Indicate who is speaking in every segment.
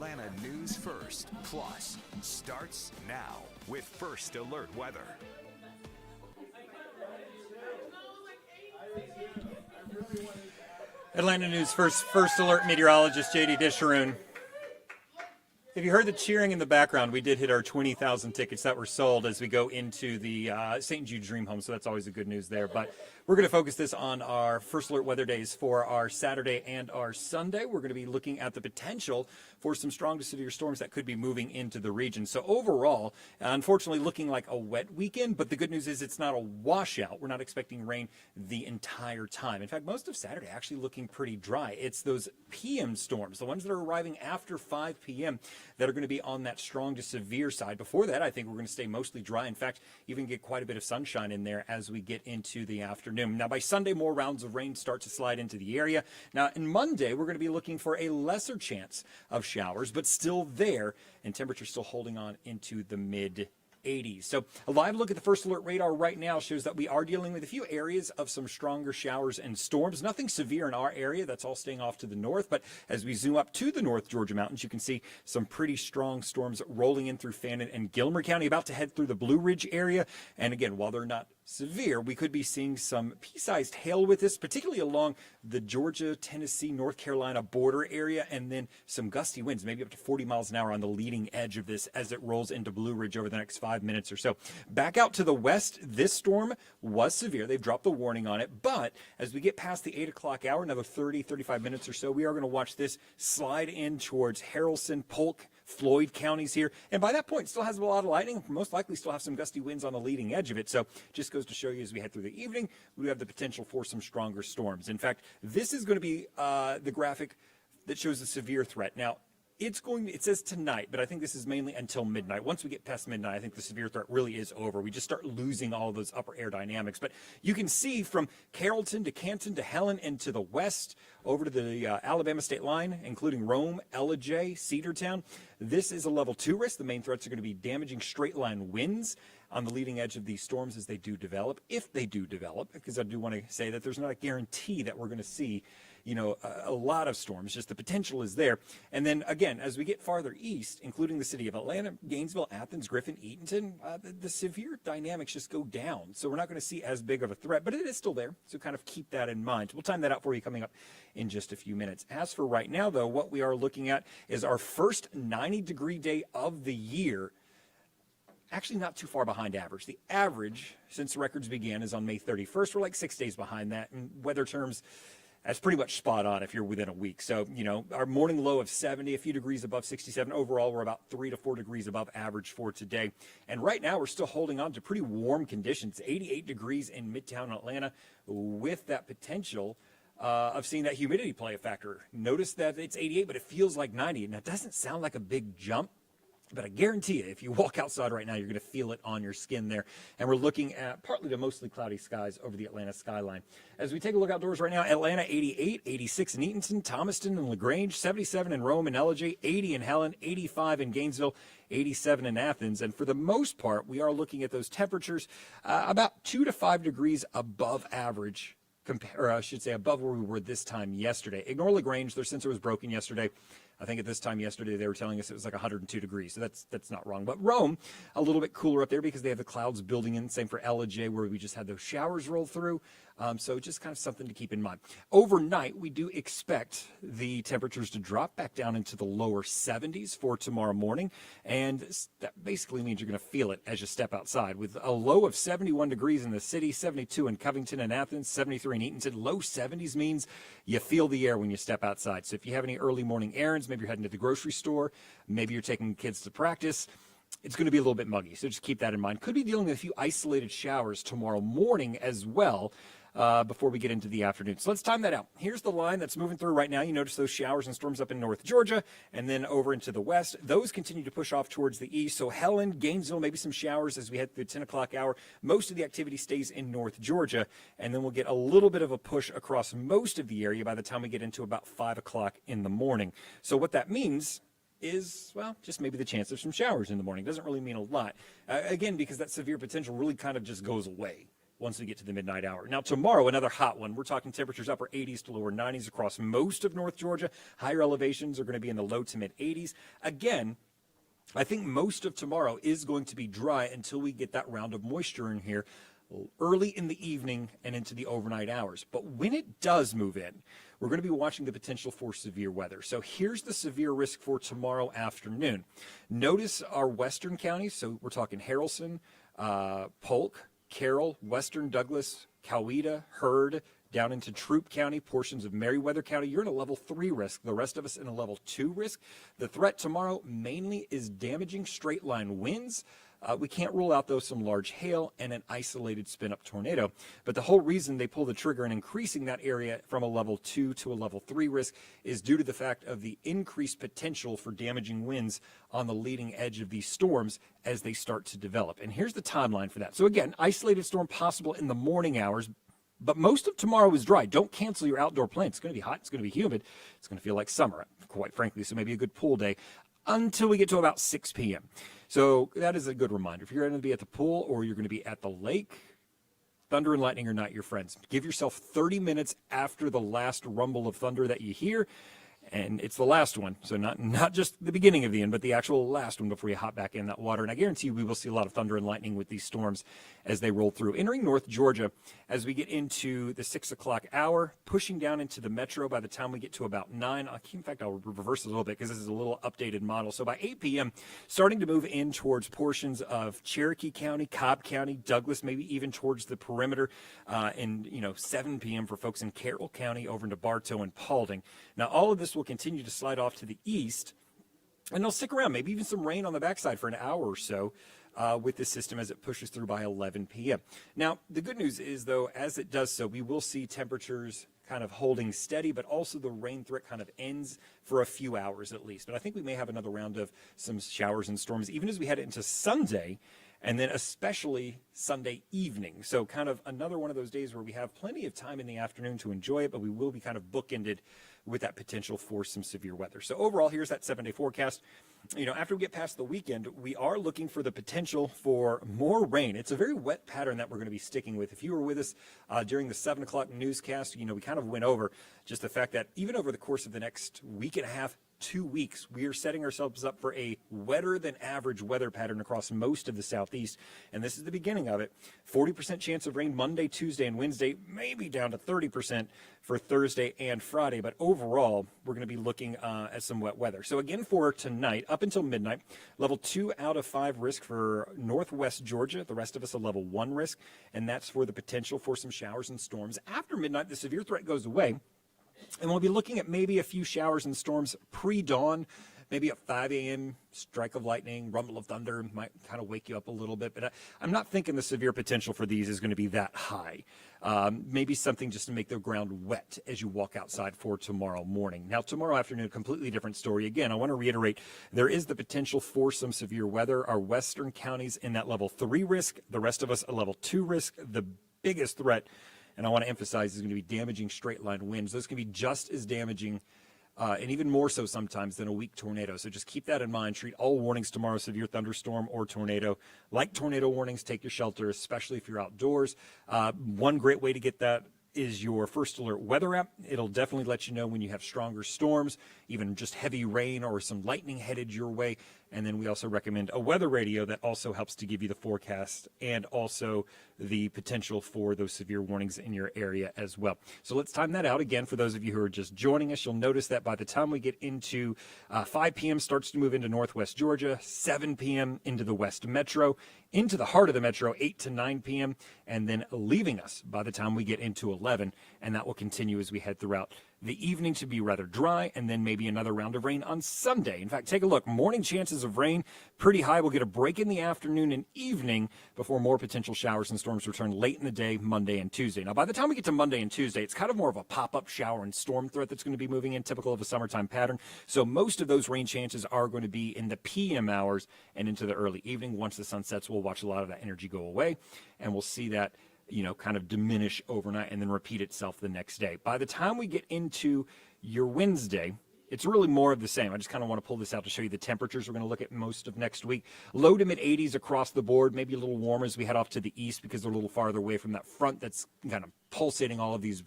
Speaker 1: Atlanta News First Plus starts now with First Alert Weather.
Speaker 2: Atlanta News First Alert meteorologist J.D. Disharoon. If you heard the cheering in the background, we did hit our 20,000 tickets that were sold as we go into the St. Jude Dream Home, so that's always a good news there. But we're going to focus this on our First Alert weather days for our Saturday and our Sunday. We're going to be looking at the potential for some strong to severe storms that could be moving into the region. So overall, unfortunately, looking like a wet weekend, but the good news is it's not a washout. We're not expecting rain the entire time. In fact, most of Saturday actually looking pretty dry. It's those PM storms, the ones that are arriving after 5 p.m., that are going to be on that strong to severe side. Before that, I think we're going to stay mostly dry. In fact, even get quite a bit of sunshine in there as we get into the afternoon. Now, by Sunday, more rounds of rain start to slide into the area. Now, on Monday, we're going to be looking for a lesser chance of showers, but still there, and temperatures still holding on into the mid-80s. So a live look at the First Alert radar right now shows that we are dealing with a few areas of some stronger showers and storms. Nothing severe in our area. That's all staying off to the north. But as we zoom up to the North Georgia mountains, you can see some pretty strong storms rolling in through Fannin and Gilmer County, about to head through the Blue Ridge area. And again, while they're not severe, we could be seeing some pea-sized hail with this, particularly along the Georgia, Tennessee, North Carolina border area, and then some gusty winds, maybe up to 40 miles an hour on the leading edge of this as it rolls into Blue Ridge over the next 5 minutes or so. Back out to the west, this storm was severe. They've dropped the warning on it, but as we get past the 8 o'clock hour, another 30, 35 minutes or so, we are going to watch this slide in towards Haralson, Polk, Floyd counties here. And by that point, it still has a lot of lightning. Most likely still have some gusty winds on the leading edge of it. So just goes to show you as we head through the evening, we have the potential for some stronger storms. In fact, this is going to be the graphic that shows the severe threat. Now, it says tonight, but I think this is mainly until midnight. Once we get past midnight, I think the severe threat really is over. We just start losing all of those upper air dynamics. But you can see from Carrollton to Canton to Helen and to the west over to the Alabama state line, including Rome, Ellijay, Cedartown. This is a level 2 risk. The main threats are going to be damaging straight line winds on the leading edge of these storms as they do develop, if they do develop, because I do want to say that there's not a guarantee that we're going to see a lot of storms, just the potential is there. And then again, as we get farther east, including the city of Atlanta, Gainesville, Athens, Griffin, Eatonton, the severe dynamics just go down. So we're not going to see as big of a threat, but it is still there. So kind of keep that in mind. We'll time that out for you coming up in just a few minutes. As for right now, though, what we are looking at is our first 90-degree day of the year. Actually not too far behind average. The average since records began is on May 31st. We're like 6 days behind that. In weather terms, that's pretty much spot on if you're within a week. So, our morning low of 70, a few degrees above 67. Overall, we're about 3 to 4 degrees above average for today. And right now, we're still holding on to pretty warm conditions. 88 degrees in Midtown Atlanta with that potential of seeing that humidity play a factor. Notice that it's 88, but it feels like 90. And that doesn't sound like a big jump. But I guarantee you, if you walk outside right now, you're going to feel it on your skin there. And we're looking at partly to mostly cloudy skies over the Atlanta skyline. As we take a look outdoors right now, Atlanta 88, 86 in Eatonton, Thomaston and LaGrange, 77 in Rome and Ellijay, 80 in Helen, 85 in Gainesville, 87 in Athens. And for the most part, we are looking at those temperatures about 2 to 5 degrees above average, or I should say above where we were this time yesterday. Ignore LaGrange. Their sensor was broken yesterday. I think at this time yesterday they were telling us it was like 102 degrees, so that's not wrong. But Rome, a little bit cooler up there because they have the clouds building in. Same for Ellijay, where we just had those showers roll through. So just kind of something to keep in mind. Overnight, we do expect the temperatures to drop back down into the lower 70s for tomorrow morning. And that basically means you're going to feel it as you step outside. With a low of 71 degrees in the city, 72 in Covington and Athens, 73 in Eatonton. Low 70s means you feel the air when you step outside. So if you have any early morning errands, maybe you're heading to the grocery store, maybe you're taking kids to practice, it's going to be a little bit muggy. So just keep that in mind. Could be dealing with a few isolated showers tomorrow morning as well. Before we get into the afternoon. So let's time that out. Here's the line that's moving through right now. You notice those showers and storms up in North Georgia and then over into the west. Those continue to push off towards the east. So Helen, Gainesville, maybe some showers as we head through the 10 o'clock hour. Most of the activity stays in North Georgia. And then we'll get a little bit of a push across most of the area by the time we get into about 5 o'clock in the morning. So what that means is, well, just maybe the chance of some showers in the morning. Doesn't really mean a lot. Again, because that severe potential really kind of just goes away. once we get to the midnight hour. Now, tomorrow, another hot one. We're talking temperatures upper 80s to lower 90s across most of North Georgia. Higher elevations are going to be in the low to mid 80s. Again, I think most of tomorrow is going to be dry until we get that round of moisture in here early in the evening and into the overnight hours. But when it does move in, we're going to be watching the potential for severe weather. So here's the severe risk for tomorrow afternoon. Notice our western counties. So we're talking Haralson, Polk, Carroll, Western Douglas, Coweta, Heard, down into Troup County, portions of Meriwether County. You're in a level 3 risk. The rest of us in a level 2 risk. The threat tomorrow mainly is damaging straight line winds. We can't rule out, though, some large hail and an isolated spin-up tornado. But the whole reason they pull the trigger in increasing that area from a level 2 to a level 3 risk is due to the fact of the increased potential for damaging winds on the leading edge of these storms as they start to develop. And here's the timeline for that. So again, isolated storm possible in the morning hours, but most of tomorrow is dry. Don't cancel your outdoor plans. It's going to be hot. It's going to be humid. It's going to feel like summer, quite frankly, so maybe a good pool day until we get to about 6 p.m. So that is a good reminder. If you're going to be at the pool or you're going to be at the lake, thunder and lightning are not your friends. Give yourself 30 minutes after the last rumble of thunder that you hear. And it's the last one, so not just the beginning of the end, but the actual last one before you hop back in that water. And I guarantee you we will see a lot of thunder and lightning with these storms as they roll through. Entering North Georgia as we get into the 6 o'clock hour, pushing down into the metro by the time we get to about 9. In fact, I'll reverse it a little bit because this is a little updated model. So by 8 p.m., starting to move in towards portions of Cherokee County, Cobb County, Douglas, maybe even towards the perimeter, and 7 p.m. for folks in Carroll County over into Bartow and Paulding. Now, all of this will continue to slide off to the east, and they'll stick around, maybe even some rain on the backside for an hour or so with this system as it pushes through by 11 p.m. Now, the good news is, though, as it does so, we will see temperatures kind of holding steady, but also the rain threat kind of ends for a few hours at least. But I think we may have another round of some showers and storms, even as we head into Sunday, and then especially Sunday evening. So kind of another one of those days where we have plenty of time in the afternoon to enjoy it, but we will be kind of bookended with that potential for some severe weather. So overall, here's that 7-day forecast. After we get past the weekend, we are looking for the potential for more rain. It's a very wet pattern that we're going to be sticking with. If you were with us during the 7 o'clock newscast, we kind of went over just the fact that even over the course of the next week and a half, 2 weeks, we are setting ourselves up for a wetter than average weather pattern across most of the southeast. And this is the beginning of it. 40% chance of rain Monday, Tuesday, and Wednesday, maybe down to 30% for Thursday and Friday. But overall, we're going to be looking at some wet weather. So again, for tonight, up until midnight, level 2 out of 5 risk for northwest Georgia. The rest of us a level 1 risk. And that's for the potential for some showers and storms. After midnight, the severe threat goes away. And we'll be looking at maybe a few showers and storms pre-dawn, maybe at 5 a.m., strike of lightning, rumble of thunder might kind of wake you up a little bit. But I'm not thinking the severe potential for these is going to be that high. Maybe something just to make the ground wet as you walk outside for tomorrow morning. Now, tomorrow afternoon, completely different story. Again, I want to reiterate, there is the potential for some severe weather. Our western counties in that level 3 risk, the rest of us a level 2 risk. The biggest threat, and I want to emphasize, is going to be damaging straight line winds. Those can be just as damaging and even more so sometimes than a weak tornado. So just keep that in mind. Treat all warnings tomorrow, severe thunderstorm or tornado, like tornado warnings. Take your shelter, especially if you're outdoors. One great way to get that is your First Alert weather app. It'll definitely let you know when you have stronger storms, even just heavy rain or some lightning headed your way. And then we also recommend a weather radio that also helps to give you the forecast and also the potential for those severe warnings in your area as well. So let's time that out. Again, for those of you who are just joining us, you'll notice that by the time we get into 5 p.m. starts to move into northwest Georgia, 7 p.m. into the west metro, into the heart of the metro, 8 to 9 p.m., and then leaving us by the time we get into 11, and that will continue as we head throughout the evening to be rather dry, and then maybe another round of rain on Sunday. In fact, take a look. Morning chances of rain pretty high. We'll get a break in the afternoon and evening before more potential showers and storms return late in the day, Monday and Tuesday. Now, by the time we get to Monday and Tuesday, it's kind of more of a pop-up shower and storm threat that's going to be moving in, typical of a summertime pattern. So most of those rain chances are going to be in the PM hours and into the early evening. Once the sun sets, we'll watch a lot of that energy go away, and we'll see that kind of diminish overnight and then repeat itself the next day. By the time we get into your Wednesday, it's really more of the same. I just kind of want to pull this out to show you the temperatures we're going to look at most of next week. Low to mid 80s across the board, maybe a little warmer as we head off to the east because they're a little farther away from that front that's kind of pulsating all of these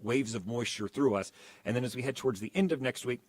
Speaker 2: waves of moisture through us. And then as we head towards the end of next week,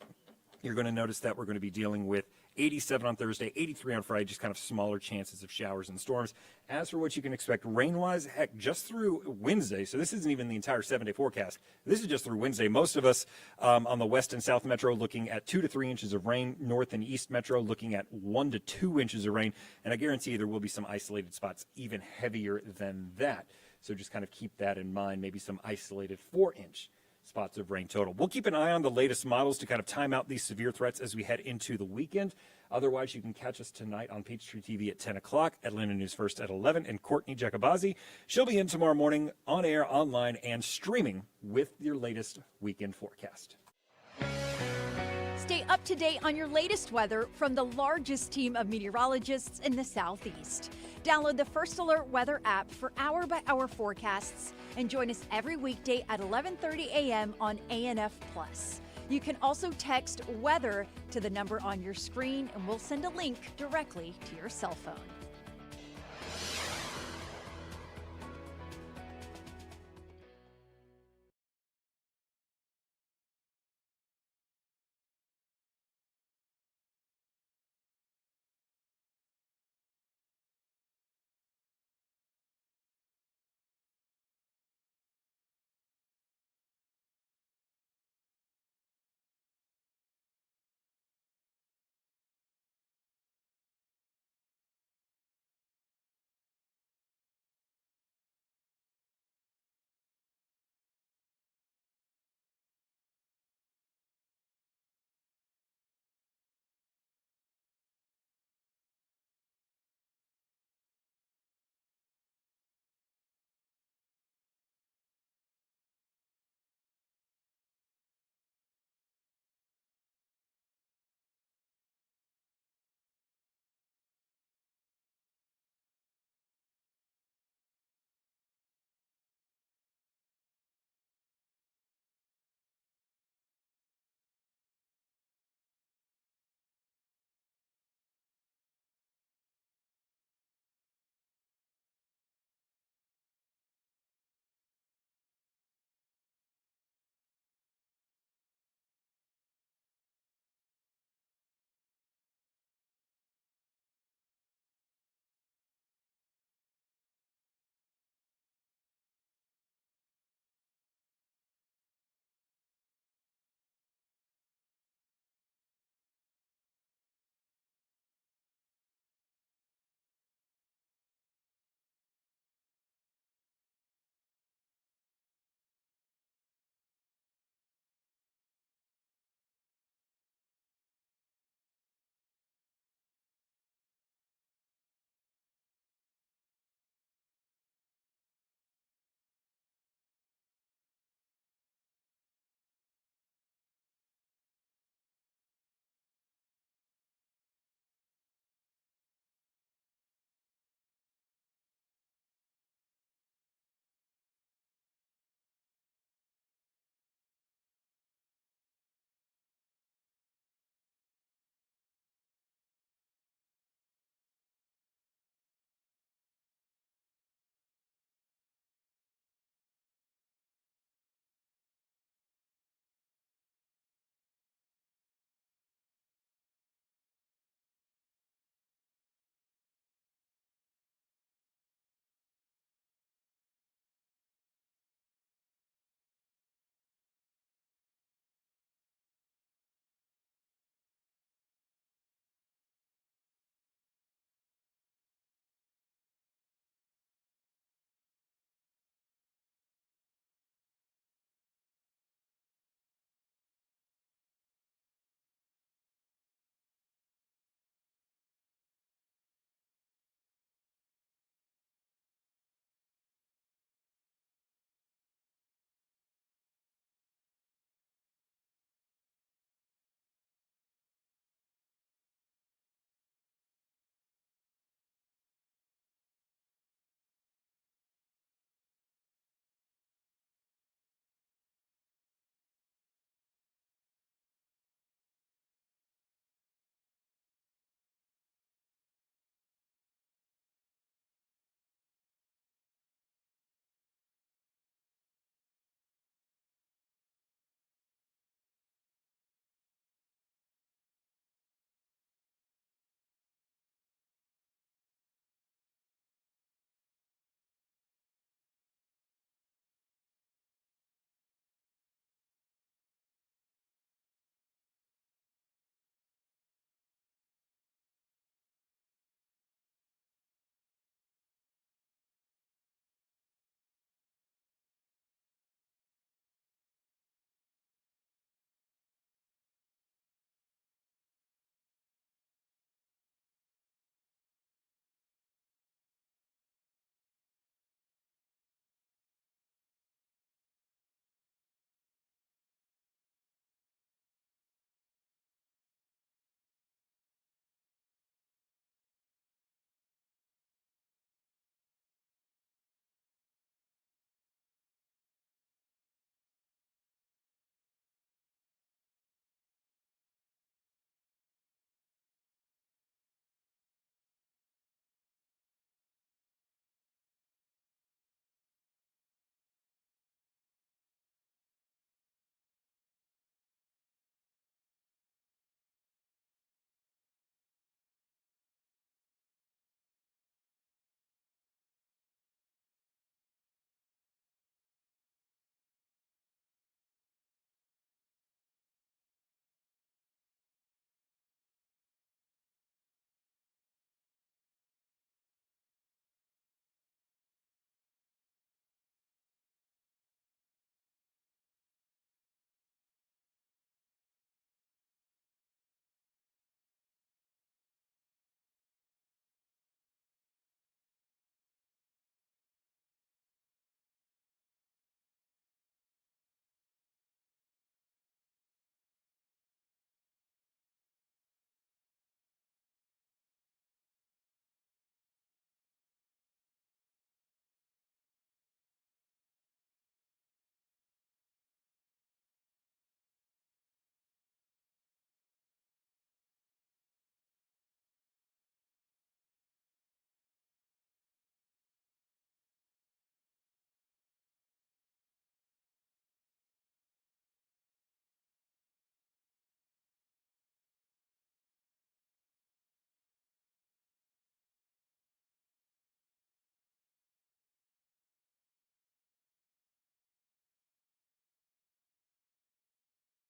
Speaker 2: you're going to notice that we're going to be dealing with 87 on Thursday, 83 on Friday, just kind of smaller chances of showers and storms. As for what you can expect rain-wise, heck, just through Wednesday, so this isn't even the entire 7-day forecast. This is just through Wednesday. Most of us on the west and south metro looking at 2 to 3 inches of rain. North and east metro looking at 1 to 2 inches of rain. And I guarantee there will be some isolated spots even heavier than that. So just kind of keep that in mind, maybe some isolated 4-inch spots of rain total. We'll keep an eye on the latest models to kind of time out these severe threats as we head into the weekend. Otherwise, you can catch us tonight on Peachtree TV at 10 o'clock, Atlanta News First at 11, and Courtney Jacobazi. She'll be in tomorrow morning on air, online, and streaming with your latest weekend forecast.
Speaker 3: Stay up to date on your latest weather from the largest team of meteorologists in the Southeast. Download the First Alert Weather app for hour-by-hour forecasts and join us every weekday at 11:30 a.m. on ANF+. You can also text weather to the number on your screen, and we'll send a link directly to your cell phone.